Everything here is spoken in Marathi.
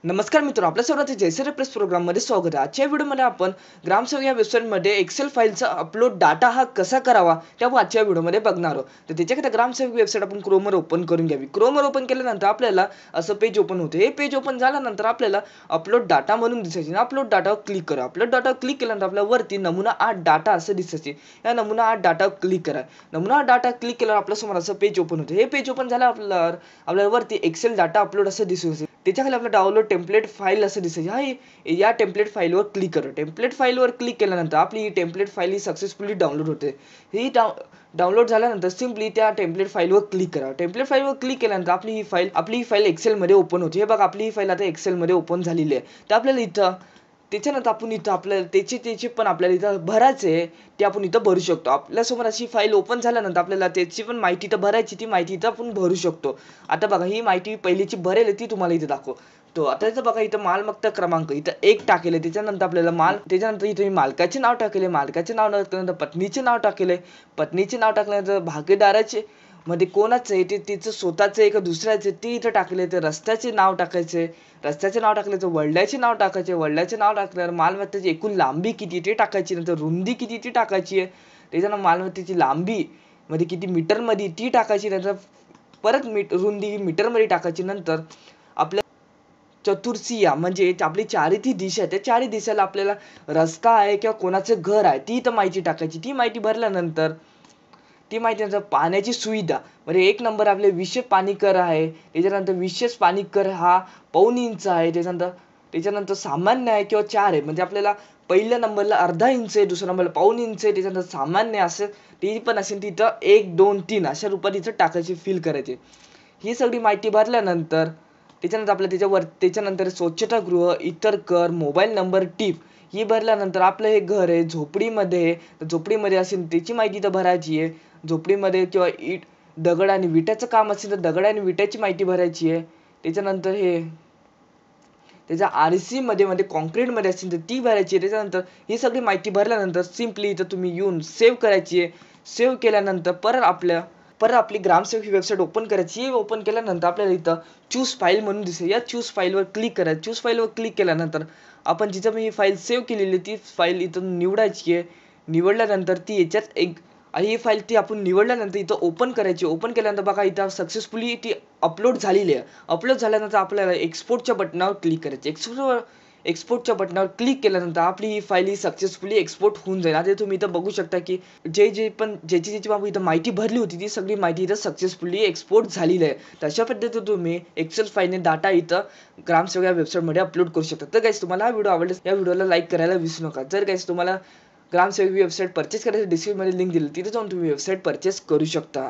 नमस्कार मित्रांनो, आपल्या सर्वांचे जयश्री प्रेस प्रोग्राममध्ये स्वागत आहे. आजच्या व्हिडिओमध्ये आपण ग्रामसेवक या वेबसाईटमध्ये एक्सेल फाईलचा अपलोड डाटा हा कसा करावा ते आपण आजच्या व्हिडिओमध्ये बघणार आहोत. तर त्याच्याकरता ग्रामसेवक वेबसाईट आपण क्रोमवर ओपन करून घ्यावी. क्रोमवर ओपन केल्यानंतर आपल्याला असं पेज ओपन होते. हे पेज ओपन झाल्यानंतर आपल्याला अपलोड डाटा म्हणून दिसायचे. अपलोड डाटावर क्लिक करा. अपलोड डाटावर क्लिक केल्यानंतर आपल्याला वरती नमुना 8 डाटा असं दिसायचे. या नमुना 8 डाटावर क्लिक करा. नमुना 8 डाटा क्लिक केल्यावर आपल्यासमोर असं पेज ओपन होते. हे पेज ओपन झाल्यावर आपल्याला वरती एक्सेल डाटा अपलोड असं दिसून येते. त्याच्याखाली आपलं डाउनलोड टेम्पलेट फाईल असं दिसेल. या टेम्पलेट फाईलवर क्लिक करा. टेम्पलेट फाईलवर क्लिक केल्यानंतर आपली ही टेम्पलेट फाईल ही सक्सेसफुली डाउनलोड होते. ही डाउनलोड झाल्यानंतर सिम्पली त्या टेम्पलेट फाईलवर क्लिक करा. टेम्पलेट फाईलवर क्लिक केल्यानंतर आपली ही फाईल एक्सेलमध्ये ओपन होते. हे बघा, आपली ही फाईल आता एक्सेलमध्ये ओपन झालेली आहे. तर आपल्याला इथं त्याच्यानंतर आपण इथं आपल्याला त्याचे पण आपल्याला इथं भरायचे ते आपण इथं भरू शकतो. आपल्यासमोर अशी फाईल ओपन झाल्यानंतर आपल्याला त्याची पण माहिती इथं भरायची, ती माहिती इथं आपण भरू शकतो. आता बघा, ही माहिती पहिलीची भरेल ती तुम्हाला इथं दाखवतो. आता इथं बघा, इथं मालमत्ता क्रमांक इथं 1 टाकेले. त्याच्यानंतर आपल्याला त्याच्यानंतर इथं मालकाचे नाव टाकले. मालकाचे नाव टाकल्यानंतर पत्नीचे नाव टाकले. पत्नीचे नाव टाकल्यानंतर भागीदाराचे मध्ये कोणाचं आहे ते तिचं स्वतःचं आहे का दुसऱ्याचं ते इथं टाकले. तर रस्त्याचे नाव टाकायचे. रस्त्याचे नाव टाकले तर वडिलांचे नाव टाकायचे. वडिलांचे नाव टाकल्यावर मालमत्तेची एकूण लांबी किती ते टाकायची. नंतर रुंदी किती ती टाकायची आहे. त्याच्यानंतर मालमत्तेची लांबी मध्ये किती मीटरमध्ये ती टाकायची. नंतर परत रुंदी मीटरमध्ये टाकायची. नंतर आपल्या चतुर्सिया म्हणजे आपली चारीही दिशा आहे. त्या चारी दिशेला आपल्याला रस्ता आहे किंवा कोणाचं घर आहे ती इथं माहिती टाकायची. ती माहिती भरल्यानंतर पाण्याची सुविधा म्हणजे 1 नंबर आपले विशेष पाणी कर आहे. त्याच्यानंतर विशेष पाणी कर हा 1.5 इंच आहे. त्याच्यानंतर सामान्य आहे किंवा 4 आहे. म्हणजे आपल्याला पहिल्या नंबरला अर्धा इंच आहे, दुसऱ्या नंबरला 1.5 इंच आहे, त्याच्यानंतर सामान्य असं ती पण असेल तिथं 1, 2, 3 अशा रूपात इथं टाकायची, फिल करायची. ही सगळी माहिती भरल्यानंतर त्याच्यानंतर आपल्याला त्याच्यानंतर स्वच्छतागृह, इतर कर, मोबाईल नंबर, टीप ही भरल्यानंतर आपलं हे घर आहे झोपडीमध्ये आहे. तर झोपडीमध्ये असेल त्याची माहिती इथं भरायची आहे. झोपडीमध्ये किंवा दगड आणि विट्याचं काम असेल तर दगड आणि विट्याची माहिती भरायची आहे. त्याच्यानंतर त्याच्या RC मध्ये कॉन्क्रीटमध्ये असेल तर ती भरायची आहे. त्याच्यानंतर ही सगळी माहिती भरल्यानंतर सिम्पली इथं तुम्ही येऊन सेव्ह करायची आहे. सेव्ह केल्यानंतर परत आपली ग्रामसेवक ही वेबसाईट ओपन करायची. ओपन केल्यानंतर आपल्याला इथं चूज फाईल म्हणून दिसेल. या चूज फाईलवर क्लिक करायचं. चूज फाईलवर क्लिक केल्यानंतर आपण जिथं मी फाईल सेव्ह केलेली ती फाईल इथून निवडायची आहे. निवडल्यानंतर ती याच्यात ही फाईल ती आपण निवडल्यानंतर इथं ओपन करायची. ओपन केल्यानंतर बघा, इथं सक्सेसफुली ती अपलोड झालेली आहे. अपलोड झाल्यानंतर आपल्याला एक्सपोर्टच्या बटनावर क्लिक करायचं. एक्सपोर्टच्या बटनावर क्लिक केल्यानंतर आपली ही फाईल सक्सेसफुली एक्सपोर्ट होऊन जाईल. आता तुम्ही इथं बघू शकता की ज्याची बाबा इथं माहिती भरली होती ती सगळी माहिती इथं सक्सेसफुली एक्सपोर्ट झालेली आहे. तर अशा पद्धतीने तुम्ही एक्सेल फाईलने डाटा इथं ग्रामसेवक या वेबसाईटमध्ये अपलोड करू शकता. तर गाईस, तुम्हाला हा व्हिडिओ आवडल्यास या व्हिडिओला लाईक करायला विसरू नका. जर गाईस तुम्हाला ग्रामसेवक वेबसाईट परचेस करायची डिस्क्रिप्शनमध्ये लिंक दिली, तिथे जाऊन तुम्ही वेबसाईट परचेस करू शकता.